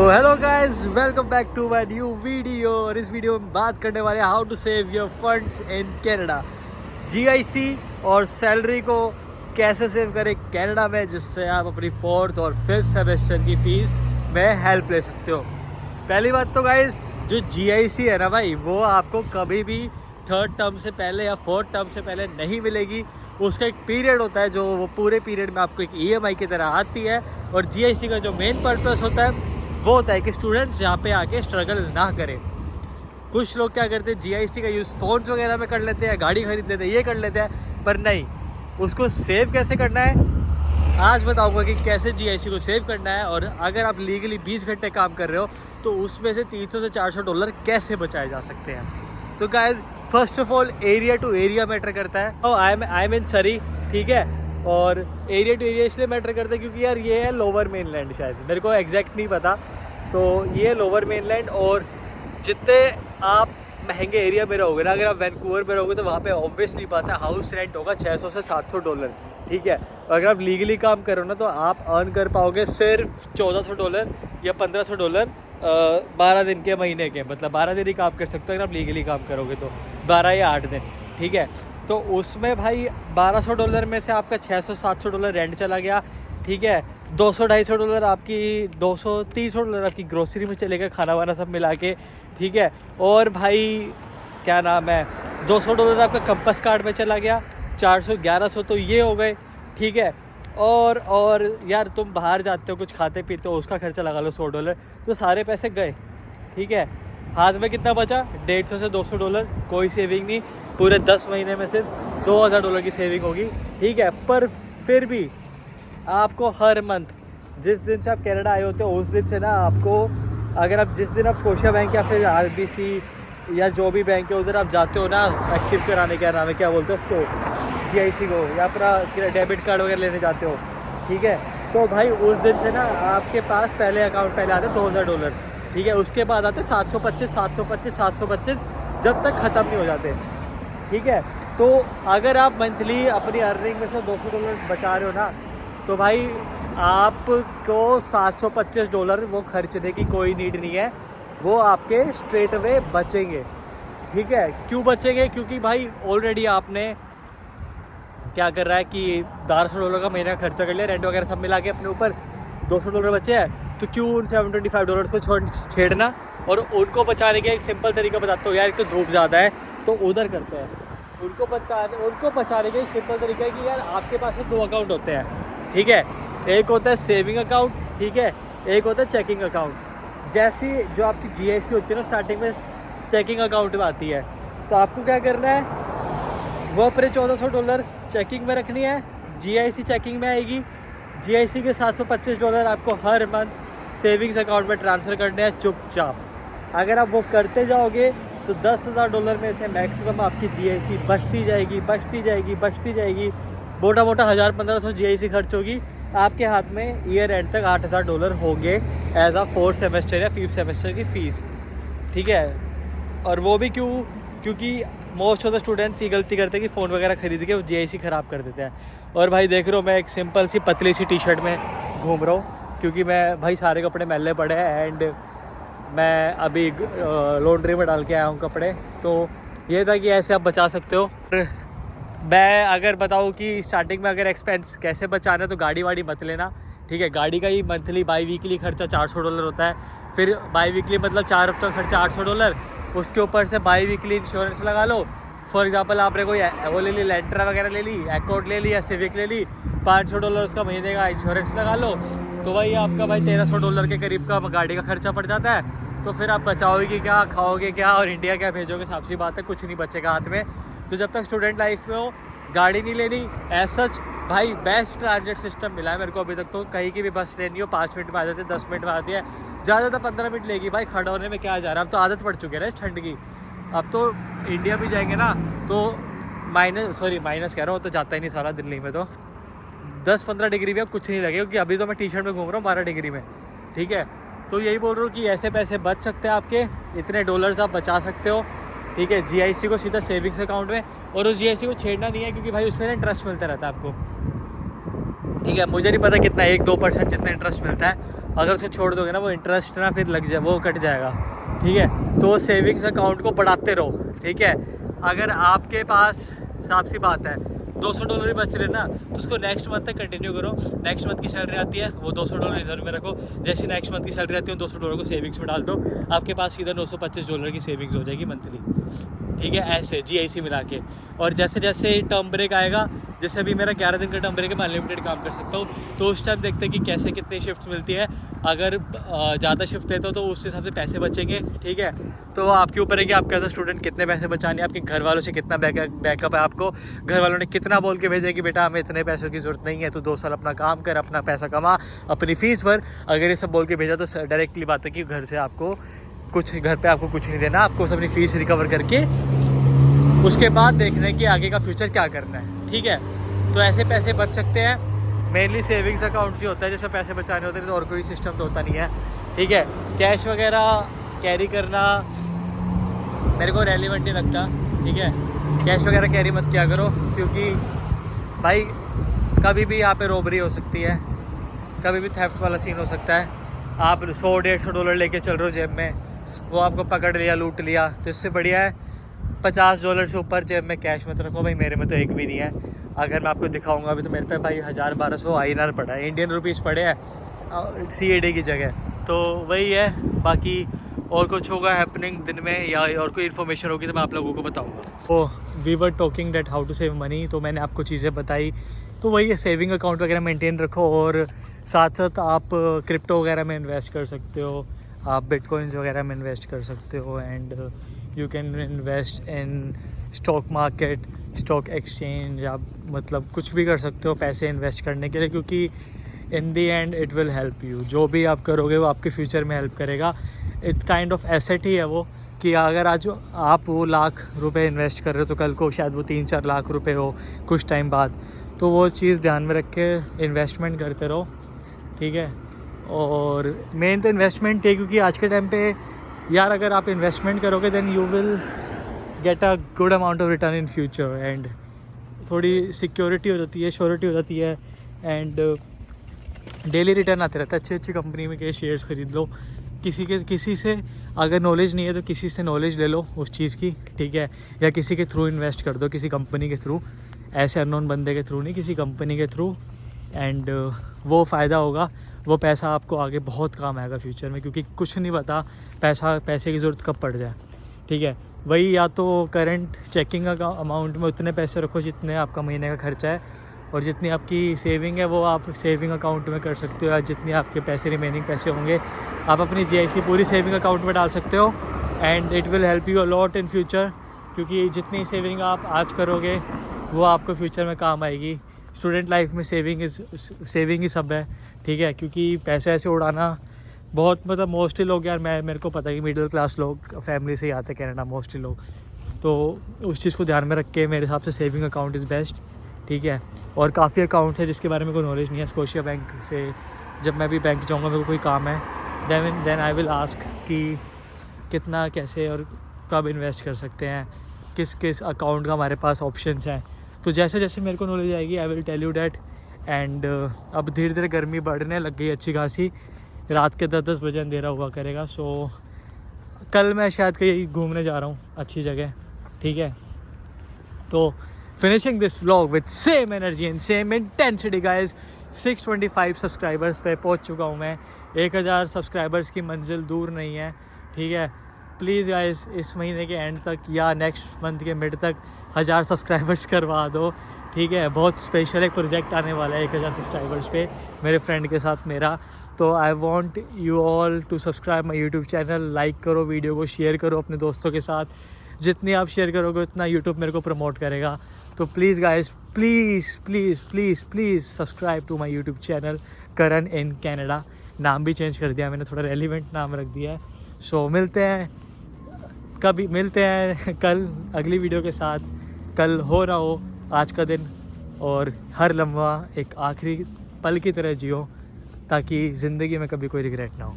Hello guys, welcome back to my new video. और इस video में बात करने वाले हैं how to save your funds in Canada. GIC और सैलरी को कैसे सेव करें कनाडा में, जिससे आप अपनी 4th और 5th सेमेस्टर की फ़ीस में हेल्प ले सकते हो। पहली बात तो गाइस, जो जीआईसी है ना भाई, वो आपको कभी भी 3rd टर्म से पहले या 4th टर्म से पहले नहीं मिलेगी। उसका एक पीरियड होता है, जो वो पूरे पीरियड में आपको एक ईएमआई की तरह आती है। और जीआईसी का जो मेन पर्पस होता है वो होता है कि स्टूडेंट्स यहाँ पे आके स्ट्रगल ना करें। कुछ लोग क्या करते हैं, जीआईसी का यूज़ फ़ोन्स वगैरह में कर लेते हैं, गाड़ी खरीद लेते हैं, ये कर लेते हैं, पर नहीं, उसको सेव कैसे करना है आज बताऊंगा कि कैसे जीआईसी को सेव करना है। और अगर आप लीगली 20 घंटे काम कर रहे हो तो उसमें से $300 से $400 कैसे बचाए जा सकते हैं। तो guys, first of all area to area matter करता है। आई एम इन सरी, ठीक है। और एरिया टू एरिया इसलिए मैटर करता है क्योंकि यार ये है लोअर मेनलैंड, शायद मेरे को एग्जैक्ट नहीं पता। तो ये है लोअर मेनलैंड। और जितने आप महंगे एरिया में रहोगे ना, अगर आप वैंकूवर में रहोगे तो वहाँ पे ऑब्वियसली बात है हाउस रेंट होगा $600 से $700, ठीक है। अगर आप लीगली काम करो ना तो आप अर्न कर पाओगे सिर्फ $1400 या $1500 12 दिन के महीने के, मतलब 12 दिन ही काम कर सकते हो अगर आप लीगली काम करोगे तो 12 या 8 दिन, ठीक है। तो उसमें भाई $1200 में से आपका $600-700 रेंट चला गया, ठीक है। $200-250 आपकी $200-300 आपकी ग्रोसरी में चलेगा, खाना वाना सब मिला के, ठीक है। और भाई क्या नाम है, $200 आपका कंपास कार्ड में चला गया, 400-1100 तो ये हो गए, ठीक है। और यार तुम बाहर जाते हो, कुछ खाते पीते हो, उसका खर्चा लगा लो $100, तो सारे पैसे गए, ठीक है। हाथ में कितना बचा, $150 से $200, कोई सेविंग नहीं। पूरे 10 महीने में सिर्फ $2000 की सेविंग होगी, ठीक है। पर फिर भी आपको हर मंथ, जिस दिन से आप कनाडा आए होते हो उस दिन से ना आपको, अगर आप जिस दिन आप स्कोशिया बैंक या फिर आरबीसी या जो भी बैंक है उधर आप जाते हो ना एक्टिव कराने, क्या नाम है, क्या बोलते हैं उसको, जीआईसी को, या फिर डेबिट कार्ड वगैरह लेने जाते हो, ठीक है। तो भाई उस दिन से ना आपके पास पहले अकाउंट पहले आते $2000, ठीक है। उसके बाद आते 725, जब तक ख़त्म नहीं हो जाते, ठीक है। तो अगर आप मंथली अपनी अर्निंग में से $200 बचा रहे हो ना, तो भाई आपको $725 वो खर्चने की कोई नीड नहीं है, वो आपके स्ट्रेट अवे बचेंगे, ठीक है। क्यों बचेंगे? क्योंकि भाई ऑलरेडी आपने क्या कर रहा है कि $1200 का महीना खर्चा कर लिया, रेंट वगैरह सब मिला के अपने ऊपर $200 बचे हैं, तो क्यों उन $725 को छेड़ना। और उनको बचाने का एक सिंपल तरीका बताता हूँ यार। एक तो धूप ज़्यादा है तो उधर करते हैं, उनको बचाने का एक सिंपल तरीका है कि यार आपके पास 2 अकाउंट होते हैं, ठीक है। एक होता है सेविंग अकाउंट, ठीक है, एक होता है चेकिंग अकाउंट। जैसी जो आपकी जीआईसी होती है ना, स्टार्टिंग में चेकिंग अकाउंट में आती है, तो आपको क्या करना है, वो अपने $1400 चेकिंग में रखनी है, जीआईसी चेकिंग में आएगी। जीआईसी के $725 आपको हर मंथ सेविंग्स अकाउंट में ट्रांसफ़र करने हैं चुपचाप। अगर आप वो करते जाओगे तो $10,000 में से मैक्सिमम आपकी जीआईसी बचती जाएगी। मोटा 1000-1500 जीआईसी खर्च होगी, आपके हाथ में ईयर एंड तक $8000 होंगे एज अ 4th सेमेस्टर या 5th सेमेस्टर की फ़ीस, ठीक है। और वो भी क्योंकि मोस्ट ऑफ द स्टूडेंट्स ये गलती करते हैं कि फ़ोन वगैरह खरीद के वो जीआईसी ख़राब कर देते हैं। और भाई देख रहे हो, मैं एक सिंपल सी पतली सी टी शर्ट में घूम रहा हूँ क्योंकि मैं भाई सारे कपड़े मैले पड़े हैं एंड मैं अभी लॉन्ड्री में डाल के आया हूँ कपड़े। तो ये था कि ऐसे आप बचा सकते हो। मैं अगर बताऊँ कि स्टार्टिंग में अगर एक्सपेंस कैसे बचाना है तो गाड़ी वाड़ी मत लेना, ठीक है। गाड़ी का ही मंथली बाई वीकली खर्चा $400 होता है। फिर बाई वीकली मतलब 4 हफ्तों का खर्चा $800, उसके ऊपर से बाई वीकली इंश्योरेंस लगा लो। फॉर एग्जांपल आपने कोई वो ले ली, लैंट्रा वगैरह ले ली, एकॉर्ड ले ली या सिविक ले ली, $500 उसका महीने का इंश्योरेंस लगा लो, तो वही आपका भाई $1300 के करीब का गाड़ी का खर्चा पड़ जाता है। तो फिर आप बचाओगे क्या, खाओगे क्या और इंडिया क्या भेजोगे, साफ सी बात है कुछ नहीं बचेगा हाथ में। तो जब तक स्टूडेंट लाइफ में हो गाड़ी नहीं लेनी। एज सच भाई बेस्ट ट्रांजिट सिस्टम मिला है मेरे को अभी तक, तो कहीं की भी बस लेनी हो 5 मिनट में आ जाती है, 10 मिनट में आती है, ज़्यादा तो 15 मिनट लेगी भाई। खड़ा होने में क्या जा रहा है, अब तो आदत पड़ चुकी है ना इस ठंड की। अब तो इंडिया भी जाएंगे ना तो माइनस कह रहा हूँ, तो जाता ही नहीं सारा दिल्ली में, तो 10-15 डिग्री भी अब कुछ नहीं लगे, क्योंकि अभी तो मैं टी शर्ट में घूम रहा हूँ 12 डिग्री में, ठीक है। तो यही बोल रहा हूँ कि ऐसे पैसे बच सकते हैं आपके, इतने डॉलर्स आप बचा सकते हो, ठीक है। जीआईसी को सीधा सेविंग्स अकाउंट में, और उस जीआईसी को छेड़ना नहीं है क्योंकि भाई उसमें ना इंटरेस्ट मिलता रहता है आपको, ठीक है। मुझे नहीं पता कितना 1-2% जितना इंटरेस्ट मिलता है, अगर उसे छोड़ दोगे ना वो इंटरेस्ट ना फिर लग जाए, वो कट जाएगा, ठीक है। तो सेविंग्स अकाउंट को बढ़ाते रहो, ठीक है। अगर आपके पास साफ सी बात है $200 ही बच रहे ना, तो उसको नेक्स्ट मंथ तक कंटिन्यू करो। नेक्स्ट मंथ की सैलरी आती है वो $200 रिजर्व में रखो, जैसे नेक्स्ट मंथ की सैलरी आती है $200 को सेविंग्स में डाल दो, आपके पास सीधा $925 की सेविंग्स हो जाएगी मंथली, ठीक है। ऐसे GIC मिला के। और जैसे जैसे टर्म ब्रेक आएगा, जैसे अभी मेरा 11 दिन का टर्म ब्रेक है, मैं अनलिमिटेड काम कर सकता हूँ, तो उस टाइम देखते हैं कि कैसे कितनी शिफ्ट मिलती है। अगर ज़्यादा शिफ्ट लेते हो तो उस हिसाब से पैसे बचेंगे, ठीक है। तो आपके ऊपर है कि आप एज अ स्टूडेंट कितने पैसे बचाने, आपके घर वालों से कितना बैकअप है, आपको घर वालों ने कितना बोल के भेजा कि बेटा हमें इतने पैसों की ज़रूरत नहीं है, तो 2 साल अपना काम कर, अपना पैसा कमा, अपनी फ़ीस भर। अगर ये सब बोल के भेजा तो डायरेक्टली बात है कि घर से आपको कुछ, घर पे आपको कुछ नहीं देना, आपको अपनी फ़ीस रिकवर करके उसके बाद देखना है कि आगे का फ्यूचर क्या करना है, ठीक है। तो ऐसे पैसे बच सकते हैं। मेनली सेविंग्स अकाउंट जो होता है जिसमें पैसे बचाने होते हैं, तो और कोई सिस्टम तो होता नहीं है, ठीक है। कैश वगैरह कैरी करना मेरे को रेलिवेंट नहीं लगता, ठीक है। कैश वगैरह कैरी मत किया करो, क्योंकि भाई कभी भी यहाँ पे रॉबरी हो सकती है, कभी भी थेफ्ट वाला सीन हो सकता है। आप $100-150 लेके चल रहे हो जेब में, वो आपको पकड़ लिया, लूट लिया, तो इससे बढ़िया है $50 से ऊपर जेब में कैश मत रखो। भाई मेरे में तो एक भी नहीं है, अगर मैं आपको दिखाऊंगा अभी तो मेरे पे भाई 1000-1200 INR पड़ा है, इंडियन रुपीज़ पड़े हैं CAD की जगह। तो वही है, बाकी और कुछ होगा हैपनिंग दिन में या और कोई इन्फॉर्मेशन होगी तो मैं आप लोगों को बताऊंगा। तो we were talking that how to save money, तो मैंने आपको चीज़ें बताई। तो वही है, सेविंग अकाउंट वगैरह मेंटेन रखो, और साथ साथ आप क्रिप्टो वगैरह में इन्वेस्ट कर सकते हो, आप बिटकॉइंस वगैरह में इन्वेस्ट कर सकते हो, and you can invest in stock market, stock exchange. आप मतलब कुछ भी कर सकते हो पैसे इन्वेस्ट करने के लिए, क्योंकि in the end it will help you. जो भी आप करोगे वो आपके फ्यूचर में हेल्प करेगा। इट्स काइंड ऑफ एसेट ही है वो, कि अगर आज आप वो ₹1,00,000 इन्वेस्ट कर रहे हो तो कल को शायद वो 3-4 लाख रुपए हो कुछ टाइम बाद। तो वो चीज़ ध्यान में रख के इन्वेस्टमेंट करते रहो, ठीक है। और मेन तो इन्वेस्टमेंट है, क्योंकि आज के टाइम पे यार अगर आप इन्वेस्टमेंट करोगे then you will get a good amount of return in future, and थोड़ी सिक्योरिटी हो जाती है, श्योरिटी हो जाती है, एंड डेली रिटर्न आते रहता है। अच्छी अच्छी कंपनी में के शेयर्स खरीद लो, किसी से अगर नॉलेज नहीं है तो किसी से नॉलेज ले लो उस चीज़ की, ठीक है। या किसी के थ्रू इन्वेस्ट कर दो, किसी कंपनी के थ्रू, ऐसे अननोन बंदे के थ्रू नहीं, किसी कंपनी के थ्रू, एंड वो फ़ायदा होगा। वो पैसा आपको आगे बहुत काम आएगा फ्यूचर में, क्योंकि कुछ नहीं पता पैसे की ज़रूरत कब पड़ जाए, ठीक है। वही या तो करंट चेकिंग अमाउंट में उतने पैसे रखो जितने आपका महीने का खर्चा है, और जितनी आपकी सेविंग है वो आप सेविंग अकाउंट में कर सकते हो, या जितनी आपके पैसे रिमेनिंग पैसे होंगे आप अपनी GIC पूरी सेविंग अकाउंट में डाल सकते हो, and it will help you a lot in future. क्योंकि जितनी सेविंग आप आज करोगे वो आपको फ्यूचर में काम आएगी। स्टूडेंट लाइफ में सेविंग ही सब है, ठीक है। क्योंकि पैसे ऐसे उड़ाना बहुत मतलब मोस्टली लोग यार, मेरे को पता है कि मिडिल क्लास लोग फैमिली से ही आते हैं कनाडा मोस्टली लोग, तो उस चीज़ को ध्यान में रख के मेरे हिसाब से सेविंग अकाउंट इज़ बेस्ट, ठीक है। और काफ़ी अकाउंट्स है जिसके बारे में कोई नॉलेज नहीं है। स्कोशिया बैंक से जब मैं भी बैंक जाऊँगा, मेरे को कोई काम है, देन आई विल आस्क कि कितना कैसे और कब इन्वेस्ट कर सकते हैं, किस किस अकाउंट का हमारे पास ऑप्शंस हैं। तो जैसे जैसे मेरे को नॉलेज आएगी I will tell you that. And अब धीरे धीरे गर्मी बढ़ने लग गई अच्छी खासी, रात के 10-10 बजे अंधेरा हुआ करेगा। सो कल मैं शायद कहीं घूमने जा रहा हूँ अच्छी जगह, ठीक है। तो finishing this vlog with same energy and same intensity guys. 625 subscribers पे पहुँच चुका हूँ मैं। 1000 सब्सक्राइबर्स की मंजिल दूर नहीं है, ठीक है। प्लीज़ गाइज इस महीने के एंड तक या नेक्स्ट मंथ के मिड तक 1000 सब्सक्राइबर्स करवा दो, ठीक है। बहुत स्पेशल एक प्रोजेक्ट आने वाला है 1000 सब्सक्राइबर्स पे मेरे फ्रेंड के साथ मेरा। तो I want you all to subscribe my YouTube channel, like करो वीडियो को, शेयर करो अपने दोस्तों के साथ। जितनी आप शेयर करोगे उतना यूट्यूब मेरे को प्रमोट करेगा। तो please guys please please please please subscribe to my YouTube channel Karan in Canada. नाम भी चेंज कर दिया मैंने, थोड़ा रेलिवेंट नाम रख दिया है। सो मिलते हैं कल अगली वीडियो के साथ। कल हो रहा हो आज का दिन, और हर लम्हा एक आखिरी पल की तरह जियो, ताकि ज़िंदगी में कभी कोई रिग्रेट ना हो।